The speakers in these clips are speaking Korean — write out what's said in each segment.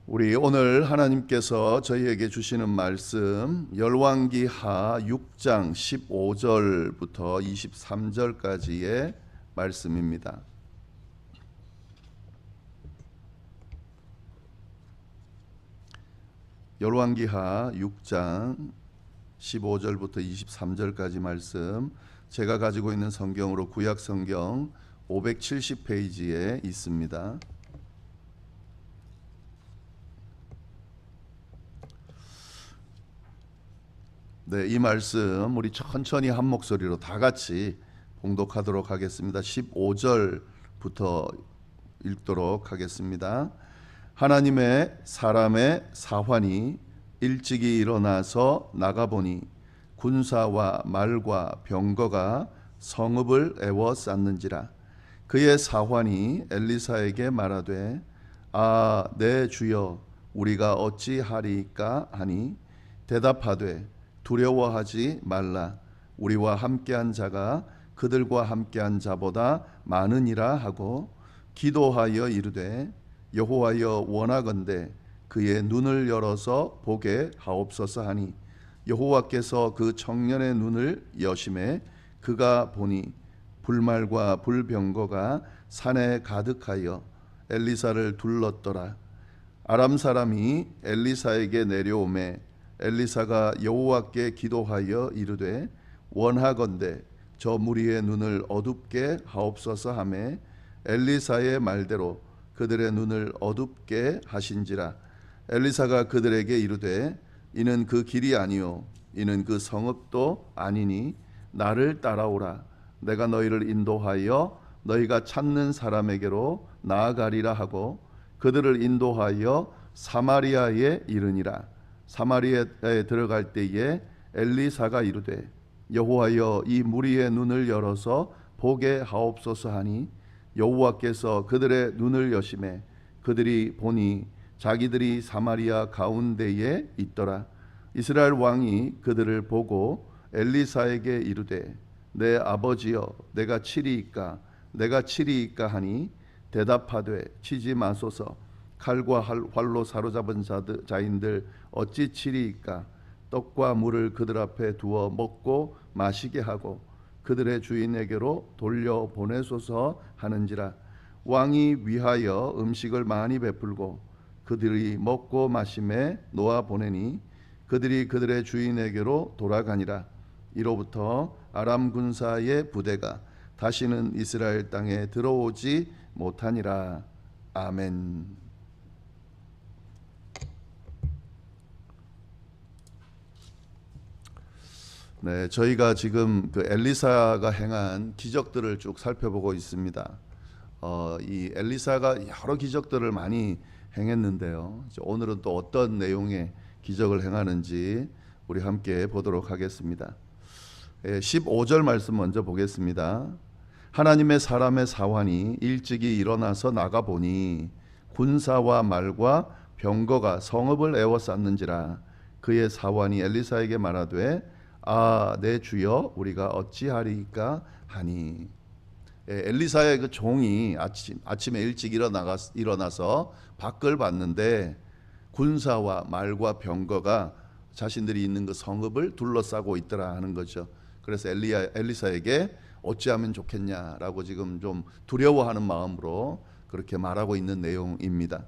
우리 오늘 하나님께서 저희에게 주시는 말씀 열왕기하 6장 15절부터 23절까지의 말씀입니다. 열왕기하 6장 15절부터 23절까지 말씀, 제가 가지고 있는 성경으로 구약 성경 570페이지에 있습니다. 네, 이 말씀 우리 천천히 한 목소리로 다 같이 봉독하도록 하겠습니다. 15절부터 읽도록 하겠습니다. 하나님의 사람의 사환이 일찍이 일어나서 나가보니 군사와 말과 병거가 성읍을 에워쌌는지라. 그의 사환이 엘리사에게 말하되, 아, 내 주여, 우리가 어찌하리까 하니 대답하되, 두려워하지 말라. 우리와 함께한 자가 그들과 함께한 자보다 많으니라 하고 기도하여 이르되, 여호와여, 원하건대 그의 눈을 열어서 보게 하옵소서 하니 여호와께서 그 청년의 눈을 여심해 그가 보니 불말과 불병거가 산에 가득하여 엘리사를 둘렀더라. 아람 사람이 엘리사에게 내려오매 엘리사가 여호와께 기도하여 이르되, 원하건대 저 무리의 눈을 어둡게 하옵소서 하매 엘리사의 말대로 그들의 눈을 어둡게 하신지라. 엘리사가 그들에게 이르되, 이는 그 길이 아니요 이는 그 성읍도 아니니 나를 따라오라. 내가 너희를 인도하여 너희가 찾는 사람에게로 나아가리라 하고 그들을 인도하여 사마리아에 이르니라. 사마리아에 들어갈 때에 엘리사가 이르되, 여호와여, 이 무리의 눈을 열어서 보게 하옵소서 하니 여호와께서 그들의 눈을 여심해 그들이 보니 자기들이 사마리아 가운데에 있더라. 이스라엘 왕이 그들을 보고 엘리사에게 이르되, 내 아버지여, 내가 치리이까 내가 치리이까 하니 대답하되, 치지 마소서. 칼과 활로 사로잡은 자인들 어찌 치리이까. 떡과 물을 그들 앞에 두어 먹고 마시게 하고 그들의 주인에게로 돌려보내소서 하는지라. 왕이 위하여 음식을 많이 베풀고 그들이 먹고 마심에 놓아 보내니 그들이 그들의 주인에게로 돌아가니라. 이로부터 아람 군사의 부대가 다시는 이스라엘 땅에 들어오지 못하니라. 아멘. 네, 저희가 지금 그 엘리사가 행한 기적들을 쭉 살펴보고 있습니다. 이 엘리사가 여러 기적들을 많이 행했는데요. 오늘은 또 어떤 내용의 기적을 행하는지 우리 함께 보도록 하겠습니다. 15절 말씀 먼저 보겠습니다. 하나님의 사람의 사환이 일찍이 일어나서 나가보니 군사와 말과 병거가 성읍을 에워쌌는지라. 그의 사환이 엘리사에게 말하되, 아, 내 주여, 우리가 어찌하리까 하니. 엘리사의 그 종이 아침에 일찍 일어나서 밖을 봤는데 군사와 말과 병거가 자신들이 있는 그 성읍을 둘러싸고 있더라 하는 거죠. 그래서 엘리사에게 어찌하면 좋겠냐라고 지금 좀 두려워하는 마음으로 그렇게 말하고 있는 내용입니다.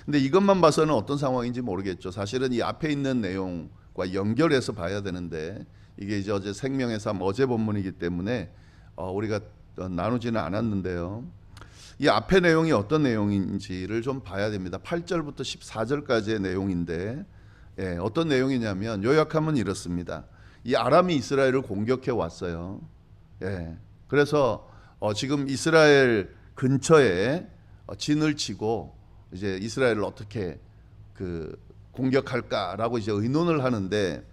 근데 이것만 봐서는 어떤 상황인지 모르겠죠. 사실은 이 앞에 있는 내용과 연결해서 봐야 되는데 이게 이제 어제 생명의 삶 어제 본문이기 때문에 우리가 나누지는 않았는데요. 이 앞에 내용이 어떤 내용인지를 좀 봐야 됩니다. 8절부터 14절까지의 내용인데 어떤 내용이냐면 요약하면 이렇습니다. 이 아람이 이스라엘을 공격해 왔어요. 그래서 지금 이스라엘 근처에 진을 치고 이제 이스라엘을 어떻게 공격할까라고 이제 의논을 하는데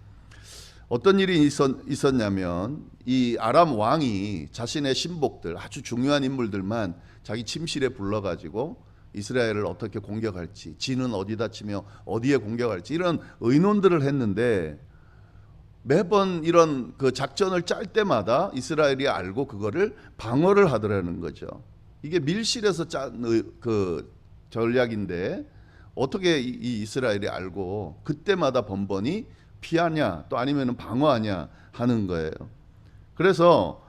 어떤 일이 있었냐면 이 아람 왕이 자신의 신복들 아주 중요한 인물들만 자기 침실에 불러가지고 이스라엘을 어떻게 공격할지, 진은 어디다 치며 어디에 공격할지 이런 의논들을 했는데 매번 이런 그 작전을 짤 때마다 이스라엘이 알고 그거를 방어를 하더라는 거죠. 이게 밀실에서 짠 그 전략인데 어떻게 이 이스라엘이 알고 그때마다 번번이 피하냐 또 아니면 방어하냐 하는 거예요. 그래서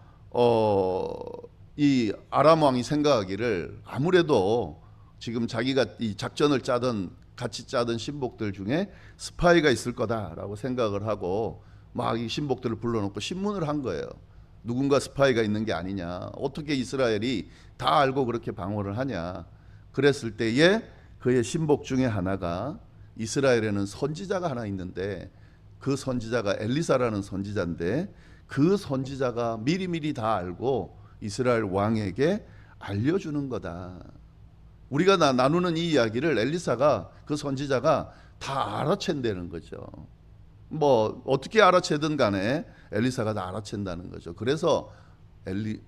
이 아람 왕이 생각하기를 아무래도 지금 자기가 이 작전을 짜던 같이 짜던 신복들 중에 스파이가 있을 거다라고 생각을 하고 막 이 신복들을 불러놓고 신문을 한 거예요. 누군가 스파이가 있는 게 아니냐. 어떻게 이스라엘이 다 알고 그렇게 방어를 하냐. 그랬을 때에 그의 신복 중에 하나가 이스라엘에는 선지자가 하나 있는데 그 선지자가 엘리사라는 선지자인데 그 선지자가 미리미리 다 알고 이스라엘 왕에게 알려주는 거다. 우리가 나누는 이 이야기를 엘리사가 그 선지자가 다 알아챈다는 거죠. 뭐 어떻게 알아채든 간에 엘리사가 다 알아챈다는 거죠. 그래서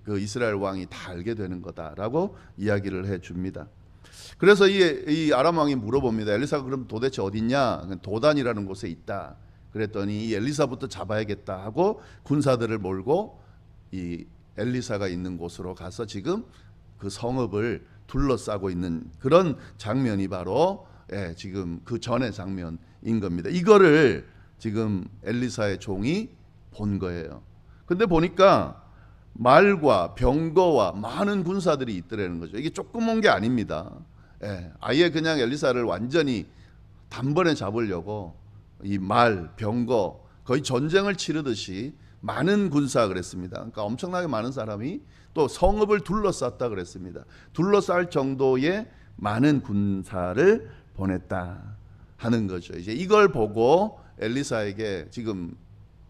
그 이스라엘 왕이 다 알게 되는 거다라고 이야기를 해줍니다. 그래서 이 아람 왕이 물어봅니다. 엘리사가 그럼 도대체 어디 있냐? 도단이라는 곳에 있다. 그랬더니 이 엘리사부터 잡아야겠다 하고 군사들을 몰고 이 엘리사가 있는 곳으로 가서 지금 그 성읍을 둘러싸고 있는 그런 장면이 바로 지금 그 전의 장면인 겁니다. 이거를 지금 엘리사의 종이 본 거예요. 근데 보니까 말과 병거와 많은 군사들이 있더라는 거죠. 이게 조금 온 게 아닙니다. 아예 그냥 엘리사를 완전히 단번에 잡으려고 이 말, 병거 거의 전쟁을 치르듯이 많은 군사 그랬습니다. 그러니까 엄청나게 많은 사람이 또 성읍을 둘러쌌다 그랬습니다. 둘러쌀 정도의 많은 군사를 보냈다 하는 거죠. 이제 이걸 보고 엘리사에게 지금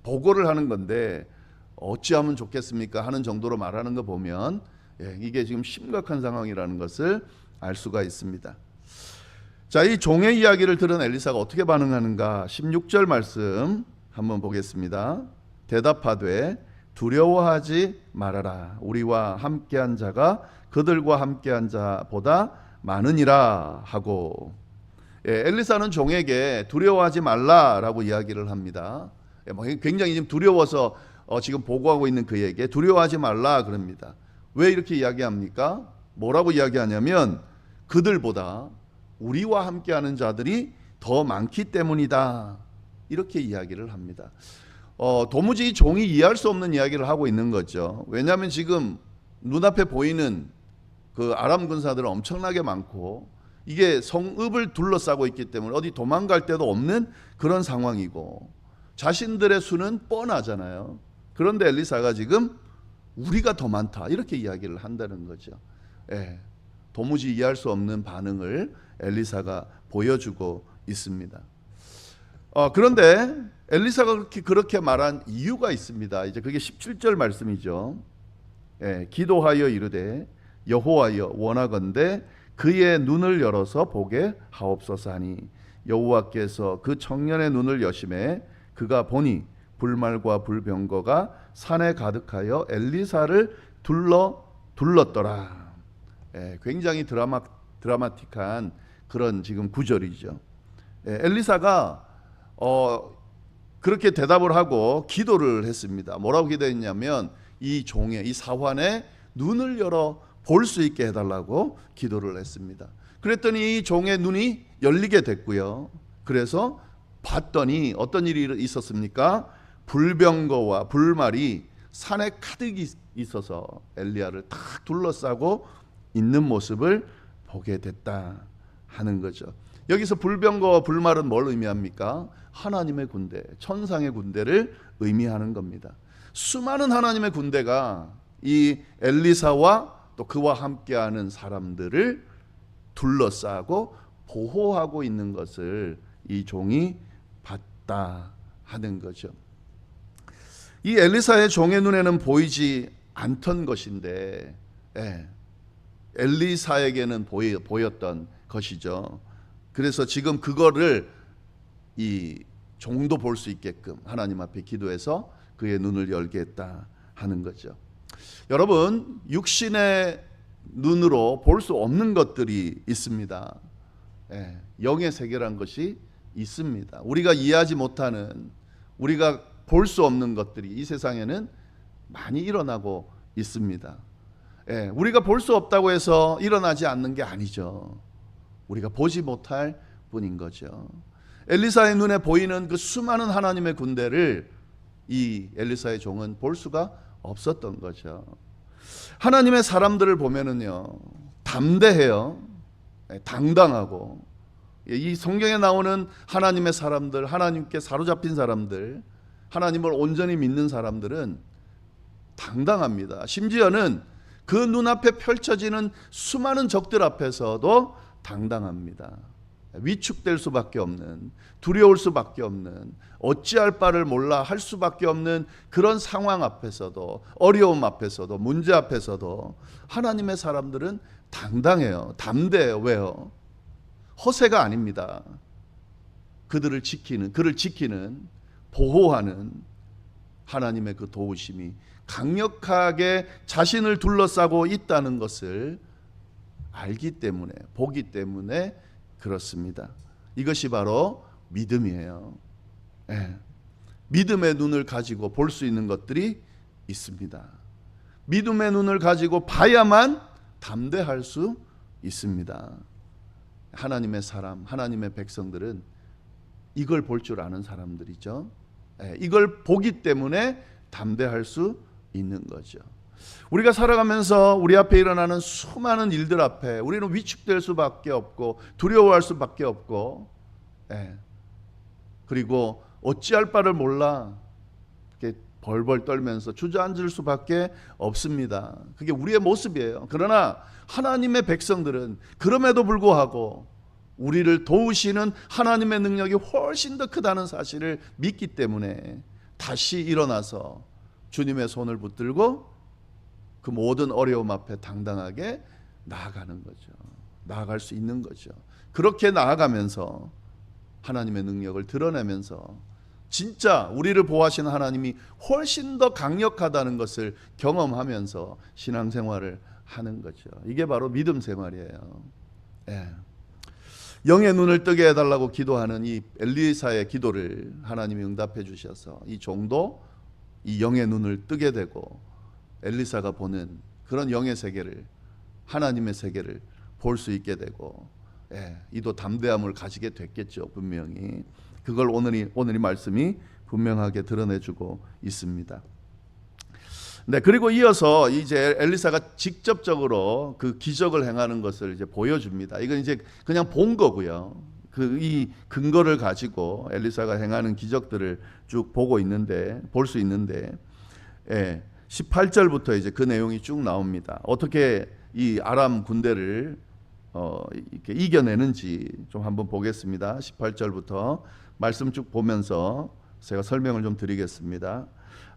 보고를 하는 건데 어찌하면 좋겠습니까 하는 정도로 말하는 거 보면 이게 지금 심각한 상황이라는 것을 알 수가 있습니다. 자, 이 종의 이야기를 들은 엘리사가 어떻게 반응하는가 16절 말씀 한번 보겠습니다. 대답하되 두려워하지 말아라. 우리와 함께한 자가 그들과 함께한 자보다 많으니라 하고 엘리사는 종에게 두려워하지 말라라고 이야기를 합니다. 굉장히 지금 두려워서 지금 보고하고 있는 그에게 두려워하지 말라 그럽니다. 왜 이렇게 이야기합니까? 뭐라고 이야기하냐면 그들보다 우리와 함께하는 자들이 더 많기 때문이다. 이렇게 이야기를 합니다. 도무지 이 종이 이해할 수 없는 이야기를 하고 있는 거죠. 왜냐하면 지금 눈앞에 보이는 그 아람 군사들은 엄청나게 많고 이게 성읍을 둘러싸고 있기 때문에 어디 도망갈 데도 없는 그런 상황이고 자신들의 수는 뻔하잖아요. 그런데 엘리사가 지금 우리가 더 많다 이렇게 이야기를 한다는 거죠. 도무지 이해할 수 없는 반응을 엘리사가 보여주고 있습니다. 그런데 엘리사가 그렇게 말한 이유가 있습니다. 이제 그게 17절 말씀이죠. 기도하여 이르되 여호와여 원하건대 그의 눈을 열어서 보게 하옵소서 하니 여호와께서 그 청년의 눈을 여심해 그가 보니 불말과 불병거가 산에 가득하여 엘리사를 둘렀더라. 굉장히 드라마틱한 그런 지금 구절이죠. 엘리사가 그렇게 대답을 하고 기도를 했습니다. 뭐라고 기도했냐면 이 종의 이 사환의 눈을 열어 볼 수 있게 해달라고 기도를 했습니다. 그랬더니 이 종의 눈이 열리게 됐고요. 그래서 봤더니 어떤 일이 있었습니까? 불병거와 불말이 산에 가득 있어서 엘리야를 탁 둘러싸고 있는 모습을 보게 됐다 하는 거죠. 여기서 불병거와 불말은 뭘 의미합니까? 하나님의 군대, 천상의 군대를 의미하는 겁니다. 수많은 하나님의 군대가 이 엘리사와 또 그와 함께하는 사람들을 둘러싸고 보호하고 있는 것을 이 종이 봤다 하는 거죠. 이 엘리사의 종의 눈에는 보이지 않던 것인데 엘리사에게는 보였던 것이죠. 그래서 지금 그거를 이 종도 볼 수 있게끔 하나님 앞에 기도해서 그의 눈을 열게 했다 하는 거죠. 여러분, 육신의 눈으로 볼 수 없는 것들이 있습니다. 영의 세계란 것이 있습니다. 우리가 이해하지 못하는, 우리가 볼 수 없는 것들이 이 세상에는 많이 일어나고 있습니다. 우리가 볼 수 없다고 해서 일어나지 않는 게 아니죠. 우리가 보지 못할 뿐인 거죠. 엘리사의 눈에 보이는 그 수많은 하나님의 군대를 이 엘리사의 종은 볼 수가 없었던 거죠. 하나님의 사람들을 보면은요, 담대해요. 당당하고. 이 성경에 나오는 하나님의 사람들, 하나님께 사로잡힌 사람들, 하나님을 온전히 믿는 사람들은 당당합니다. 심지어는 그 눈앞에 펼쳐지는 수많은 적들 앞에서도 당당합니다. 위축될 수밖에 없는, 두려울 수밖에 없는, 어찌할 바를 몰라 할 수밖에 없는 그런 상황 앞에서도, 어려움 앞에서도, 문제 앞에서도 하나님의 사람들은 당당해요. 담대해요. 왜요? 허세가 아닙니다. 그들을 지키는, 그를 지키는, 보호하는 하나님의 그 도우심이 강력하게 자신을 둘러싸고 있다는 것을 알기 때문에, 보기 때문에 그렇습니다. 이것이 바로 믿음이에요. 예. 믿음의 눈을 가지고 볼 수 있는 것들이 있습니다. 믿음의 눈을 가지고 봐야만 담대할 수 있습니다. 하나님의 사람, 하나님의 백성들은 이걸 볼 줄 아는 사람들이죠. 예. 이걸 보기 때문에 담대할 수 있는 거죠. 우리가 살아가면서 우리 앞에 일어나는 수많은 일들 앞에 우리는 위축될 수밖에 없고 두려워할 수밖에 없고, 그리고 어찌할 바를 몰라 이렇게 벌벌 떨면서 주저앉을 수밖에 없습니다. 그게 우리의 모습이에요. 그러나 하나님의 백성들은 그럼에도 불구하고 우리를 도우시는 하나님의 능력이 훨씬 더 크다는 사실을 믿기 때문에 다시 일어나서 주님의 손을 붙들고 그 모든 어려움 앞에 당당하게 나아가는 거죠. 나아갈 수 있는 거죠. 그렇게 나아가면서 하나님의 능력을 드러내면서 진짜 우리를 보호하시는 하나님이 훨씬 더 강력하다는 것을 경험하면서 신앙생활을 하는 거죠. 이게 바로 믿음 생활이에요. 영의 눈을 뜨게 해달라고 기도하는 이 엘리사의 기도를 하나님이 응답해 주셔서 이 종도 이 영의 눈을 뜨게 되고 엘리사가 보는 그런 영의 세계를, 하나님의 세계를 볼 수 있게 되고, 이도 담대함을 가지게 됐겠죠. 분명히 그걸 오늘 이 말씀이 분명하게 드러내주고 있습니다. 네, 그리고 이어서 이제 엘리사가 직접적으로 그 기적을 행하는 것을 이제 보여줍니다. 이건 이제 그냥 본 거고요. 이 근거를 가지고 엘리사가 행하는 기적들을 쭉 보고 있는데, 볼 수 있는데, 18절부터 이제 그 내용이 쭉 나옵니다. 어떻게 이 아람 군대를 이렇게 이겨내는지 좀 한번 보겠습니다. 18절부터 말씀 쭉 보면서 제가 설명을 좀 드리겠습니다.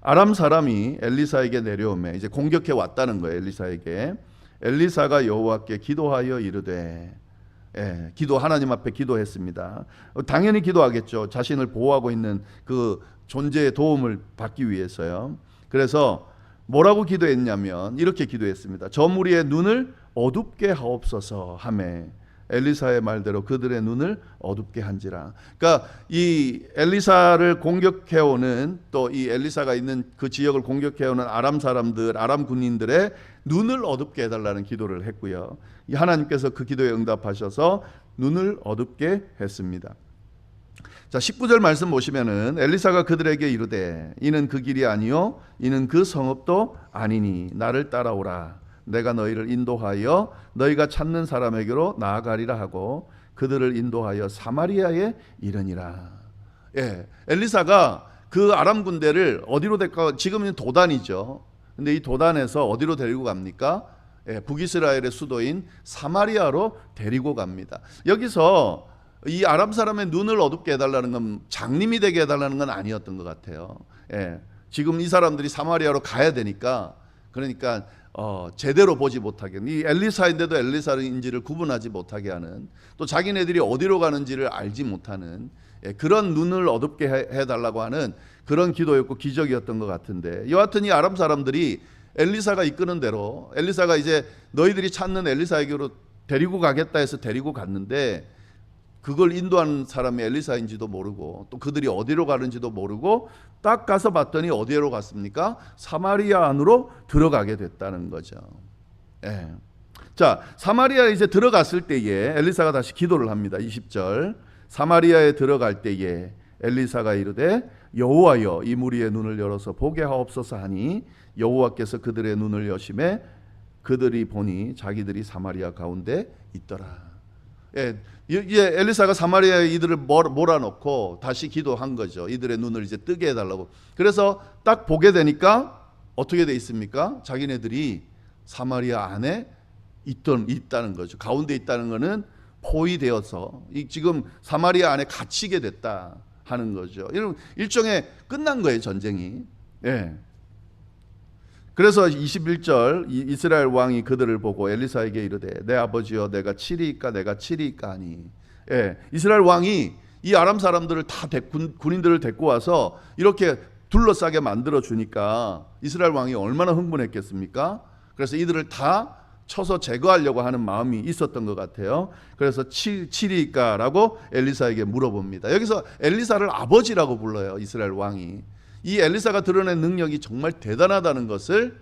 아람 사람이 엘리사에게 내려오매, 이제 공격해 왔다는 거예요. 엘리사에게. 엘리사가 여호와께 기도하여 이르되, 기도, 하나님 앞에 기도했습니다. 당연히 기도하겠죠. 자신을 보호하고 있는 그 존재의 도움을 받기 위해서요. 그래서 뭐라고 기도했냐면 이렇게 기도했습니다. 저 무리의 눈을 어둡게 하옵소서 하매 엘리사의 말대로 그들의 눈을 어둡게 한지라. 그러니까 이 엘리사를 공격해오는, 또 이 엘리사가 있는 그 지역을 공격해오는 아람 사람들, 아람 군인들의 눈을 어둡게 해달라는 기도를 했고요. 하나님께서 그 기도에 응답하셔서 눈을 어둡게 했습니다. 자, 19절 말씀 보시면은 엘리사가 그들에게 이르되 이는 그 길이 아니요 이는 그 성읍도 아니니 나를 따라오라. 내가 너희를 인도하여 너희가 찾는 사람에게로 나아가리라 하고 그들을 인도하여 사마리아에 이르니라. 엘리사가 그 아람 군대를 어디로 데리고, 지금은 도단이죠. 근데 이 도단에서 어디로 데리고 갑니까? 북이스라엘의 수도인 사마리아로 데리고 갑니다. 여기서 이 아람 사람의 눈을 어둡게 해달라는 건 장님이 되게 해달라는 건 아니었던 것 같아요. 지금 이 사람들이 사마리아로 가야 되니까, 그러니까 제대로 보지 못하게, 이 엘리사인데도 엘리사인지를 구분하지 못하게 하는, 또 자기네들이 어디로 가는지를 알지 못하는 그런 눈을 어둡게 해달라고 하는 그런 기도였고 기적이었던 것 같은데, 여하튼 이 아람 사람들이 엘리사가 이끄는 대로, 엘리사가 이제 너희들이 찾는 엘리사에게로 데리고 가겠다 해서 데리고 갔는데, 그걸 인도하는 사람이 엘리사인지도 모르고 또 그들이 어디로 가는지도 모르고 딱 가서 봤더니 어디로 갔습니까? 사마리아 안으로 들어가게 됐다는 거죠. 자, 사마리아에 이제 들어갔을 때에 엘리사가 다시 기도를 합니다. 20절. 사마리아에 들어갈 때에 엘리사가 이르되 여호와여 이 무리의 눈을 열어서 보게 하옵소서 하니 여호와께서 그들의 눈을 여심해 그들이 보니 자기들이 사마리아 가운데 있더라. 예, 엘리사가 사마리아에 이들을 몰아놓고 다시 기도한 거죠. 이들의 눈을 이제 뜨게 해달라고. 그래서 딱 보게 되니까 어떻게 돼 있습니까? 자기네들이 사마리아 안에 있다는 거죠. 가운데 있다는 거는 포위되어서 지금 사마리아 안에 갇히게 됐다 하는 거죠. 일종의 끝난 거예요, 전쟁이. 예. 그래서 21절 이스라엘 왕이 그들을 보고 엘리사에게 이르되 내 아버지여 내가 치리이까 내가 치리이까 하니. 예. 이스라엘 왕이 이 아람 사람들을 다 군인들을 데리고 와서 이렇게 둘러싸게 만들어 주니까 이스라엘 왕이 얼마나 흥분했겠습니까? 그래서 이들을 다 쳐서 제거하려고 하는 마음이 있었던 것 같아요. 그래서 치리이까라고 엘리사에게 물어봅니다. 여기서 엘리사를 아버지라고 불러요, 이스라엘 왕이. 이 엘리사가 드러낸 능력이 정말 대단하다는 것을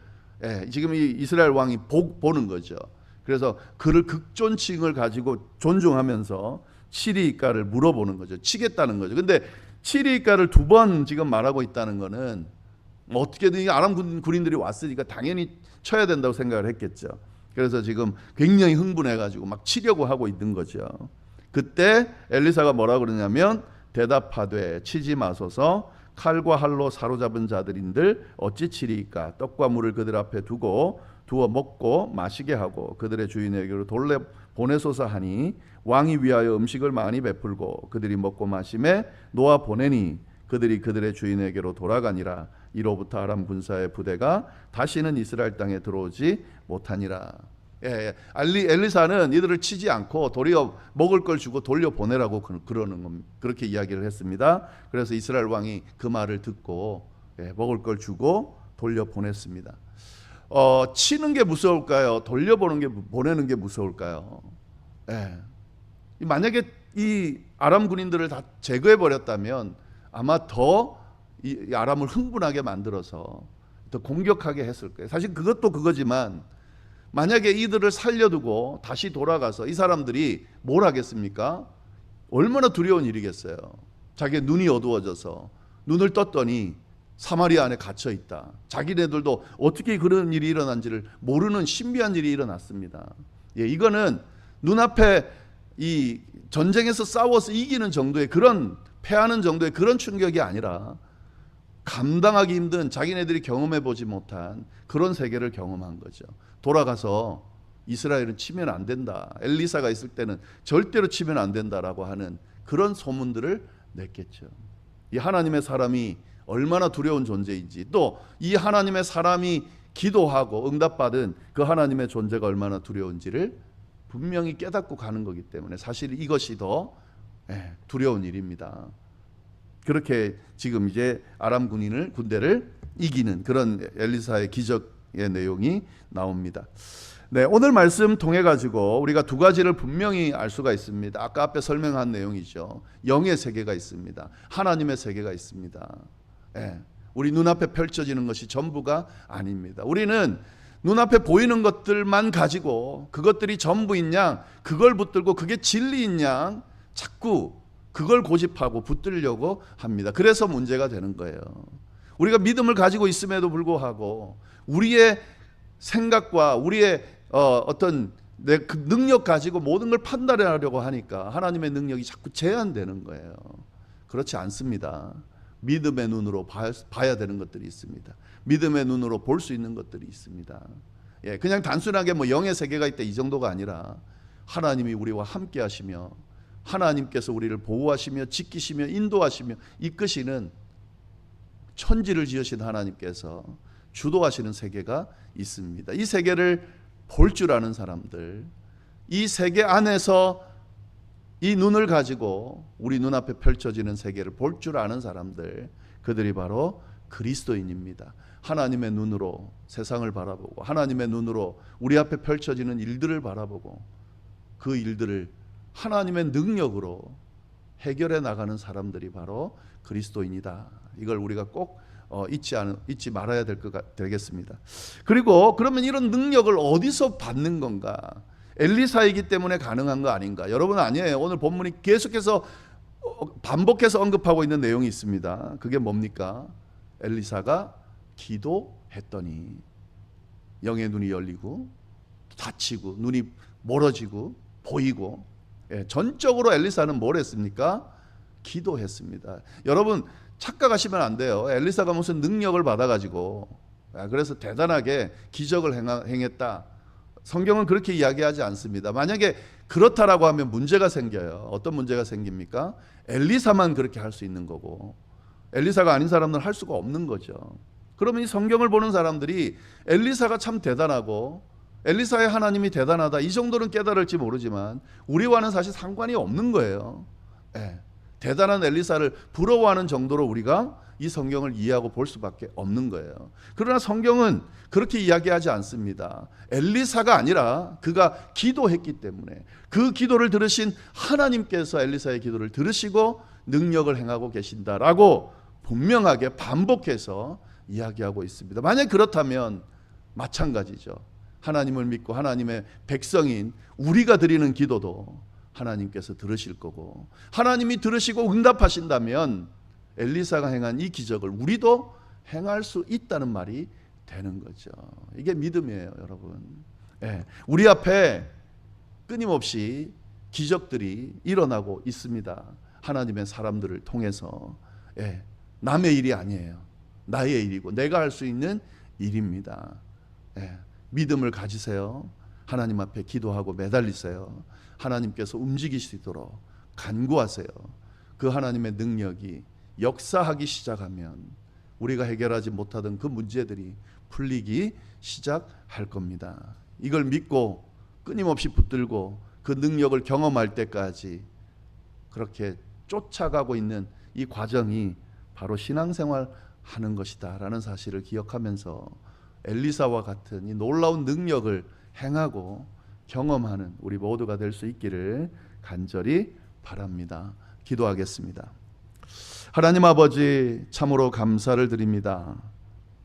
지금 이 이스라엘 왕이 보는 거죠. 그래서 그를 극존칭을 가지고 존중하면서 치리이까를 물어보는 거죠. 치겠다는 거죠. 근데 치리이까를 두 번 지금 말하고 있다는 거는 어떻게든 아람 군인들이 왔으니까 당연히 쳐야 된다고 생각을 했겠죠. 그래서 지금 굉장히 흥분해가지고 막 치려고 하고 있는 거죠. 그때 엘리사가 뭐라고 그러냐면 대답하되 치지 마소서 칼과 할로 사로잡은 자들인들 어찌 치리이까. 떡과 물을 그들 앞에 두어 먹고 마시게 하고 그들의 주인에게로 돌려 보내소서 하니 왕이 위하여 음식을 많이 베풀고 그들이 먹고 마심에 놓아 보내니 그들이 그들의 주인에게로 돌아가니라. 이로부터 아람 군사의 부대가 다시는 이스라엘 땅에 들어오지 못하니라. 엘리사는 이들을 치지 않고 도리어 먹을 걸 주고 돌려 보내라고 그러는 겁니다. 그렇게 이야기를 했습니다. 그래서 이스라엘 왕이 그 말을 듣고 먹을 걸 주고 돌려 보냈습니다. 치는 게 무서울까요? 보내는 게 무서울까요? 만약에 이 아람 군인들을 다 제거해 버렸다면 아마 더 이 아람을 흥분하게 만들어서 더 공격하게 했을 거예요. 사실 그것도 그거지만 만약에 이들을 살려두고 다시 돌아가서 이 사람들이 뭘 하겠습니까? 얼마나 두려운 일이겠어요. 자기의 눈이 어두워져서 눈을 떴더니 사마리아 안에 갇혀 있다. 자기네들도 어떻게 그런 일이 일어난지를 모르는 신비한 일이 일어났습니다. 이거는 눈앞에 이 전쟁에서 싸워서 이기는 정도의 그런 패하는 정도의 그런 충격이 아니라 감당하기 힘든 자기네들이 경험해 보지 못한 그런 세계를 경험한 거죠. 돌아가서 이스라엘은 치면 안 된다. 엘리사가 있을 때는 절대로 치면 안 된다라고 하는 그런 소문들을 냈겠죠. 이 하나님의 사람이 얼마나 두려운 존재인지, 또 이 하나님의 사람이 기도하고 응답받은 그 하나님의 존재가 얼마나 두려운지를 분명히 깨닫고 가는 거기 때문에 사실 이것이 더 두려운 일입니다. 그렇게 지금 이제 아람 군대를 이기는 그런 엘리사의 기적의 내용이 나옵니다. 네, 오늘 말씀 통해 가지고 우리가 두 가지를 분명히 알 수가 있습니다. 아까 앞에 설명한 내용이죠. 영의 세계가 있습니다. 하나님의 세계가 있습니다. 우리 눈앞에 펼쳐지는 것이 전부가 아닙니다. 우리는 눈앞에 보이는 것들만 가지고 그것들이 전부인 양 그걸 붙들고 그게 진리인 양 자꾸 그걸 고집하고 붙들려고 합니다. 그래서 문제가 되는 거예요. 우리가 믿음을 가지고 있음에도 불구하고 우리의 생각과 우리의 어떤 그 능력 가지고 모든 걸 판단하려고 하니까 하나님의 능력이 자꾸 제한되는 거예요. 그렇지 않습니다. 믿음의 눈으로 봐야 되는 것들이 있습니다. 믿음의 눈으로 볼 수 있는 것들이 있습니다. 그냥 단순하게 영의 세계가 있다 이 정도가 아니라 하나님이 우리와 함께 하시며 하나님께서 우리를 보호하시며 지키시며 인도하시며 이끄시는 천지를 지으신 하나님께서 주도하시는 세계가 있습니다. 이 세계를 볼 줄 아는 사람들, 이 세계 안에서 이 눈을 가지고 우리 눈앞에 펼쳐지는 세계를 볼 줄 아는 사람들, 그들이 바로 그리스도인입니다. 하나님의 눈으로 세상을 바라보고 하나님의 눈으로 우리 앞에 펼쳐지는 일들을 바라보고 그 일들을 하나님의 능력으로 해결해 나가는 사람들이 바로 그리스도인이다. 이걸 우리가 꼭 잊지 말아야 되겠습니다. 그리고 그러면 이런 능력을 어디서 받는 건가? 엘리사이기 때문에 가능한 거 아닌가? 여러분 아니에요. 오늘 본문이 계속해서 반복해서 언급하고 있는 내용이 있습니다. 그게 뭡니까? 엘리사가 기도했더니 영의 눈이 열리고 다치고 눈이 멀어지고 보이고, 전적으로 엘리사는 뭘 했습니까? 기도했습니다. 여러분 착각하시면 안 돼요. 엘리사가 무슨 능력을 받아가지고 그래서 대단하게 기적을 행했다. 성경은 그렇게 이야기하지 않습니다. 만약에 그렇다라고 하면 문제가 생겨요. 어떤 문제가 생깁니까? 엘리사만 그렇게 할 수 있는 거고 엘리사가 아닌 사람들은 할 수가 없는 거죠. 그러면 이 성경을 보는 사람들이 엘리사가 참 대단하고 엘리사의 하나님이 대단하다 이 정도는 깨달을지 모르지만 우리와는 사실 상관이 없는 거예요. 대단한 엘리사를 부러워하는 정도로 우리가 이 성경을 이해하고 볼 수밖에 없는 거예요. 그러나 성경은 그렇게 이야기하지 않습니다. 엘리사가 아니라 그가 기도했기 때문에 그 기도를 들으신 하나님께서 엘리사의 기도를 들으시고 능력을 행하고 계신다라고 분명하게 반복해서 이야기하고 있습니다. 만약 그렇다면 마찬가지죠. 하나님을 믿고 하나님의 백성인 우리가 드리는 기도도 하나님께서 들으실 거고 하나님이 들으시고 응답하신다면 엘리사가 행한 이 기적을 우리도 행할 수 있다는 말이 되는 거죠. 이게 믿음이에요, 여러분. 우리 앞에 끊임없이 기적들이 일어나고 있습니다. 하나님의 사람들을 통해서. 남의 일이 아니에요. 나의 일이고 내가 할 수 있는 일입니다. 믿음을 가지세요. 하나님 앞에 기도하고 매달리세요. 하나님께서 움직이시도록 간구하세요. 그 하나님의 능력이 역사하기 시작하면 우리가 해결하지 못하던 그 문제들이 풀리기 시작할 겁니다. 이걸 믿고 끊임없이 붙들고 그 능력을 경험할 때까지 그렇게 쫓아가고 있는 이 과정이 바로 신앙생활 하는 것이다 라는 사실을 기억하면서 엘리사와 같은 이 놀라운 능력을 행하고 경험하는 우리 모두가 될 수 있기를 간절히 바랍니다. 기도하겠습니다. 하나님 아버지, 참으로 감사를 드립니다.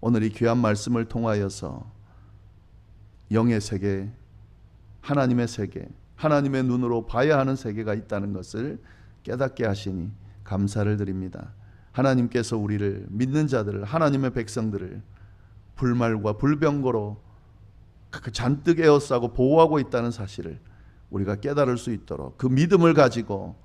오늘 이 귀한 말씀을 통하여서 영의 세계, 하나님의 세계, 하나님의 눈으로 봐야 하는 세계가 있다는 것을 깨닫게 하시니 감사를 드립니다. 하나님께서 우리를 믿는 자들을, 하나님의 백성들을 불말과 불병거로 잔뜩 에워싸고 보호하고 있다는 사실을 우리가 깨달을 수 있도록 그 믿음을 가지고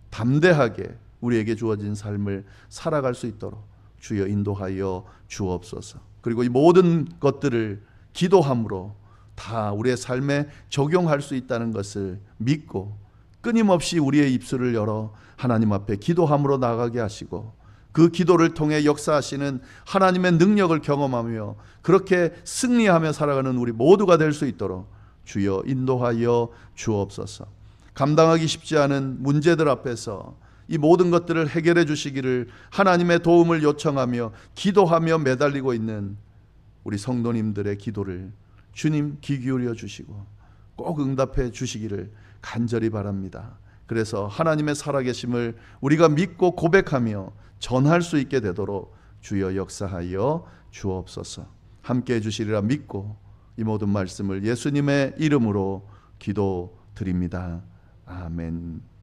담대하게 우리에게 주어진 삶을 살아갈 수 있도록 주여 인도하여 주옵소서. 그리고 이 모든 것들을 기도함으로 다 우리의 삶에 적용할 수 있다는 것을 믿고 끊임없이 우리의 입술을 열어 하나님 앞에 기도함으로 나가게 하시고 그 기도를 통해 역사하시는 하나님의 능력을 경험하며 그렇게 승리하며 살아가는 우리 모두가 될 수 있도록 주여 인도하여 주옵소서. 감당하기 쉽지 않은 문제들 앞에서 이 모든 것들을 해결해 주시기를 하나님의 도움을 요청하며 기도하며 매달리고 있는 우리 성도님들의 기도를 주님 귀 기울여 주시고 꼭 응답해 주시기를 간절히 바랍니다. 그래서 하나님의 살아계심을 우리가 믿고 고백하며 전할 수 있게 되도록 주여 역사하여 주옵소서. 함께해 주시리라 믿고 이 모든 말씀을 예수님의 이름으로 기도드립니다. 아멘.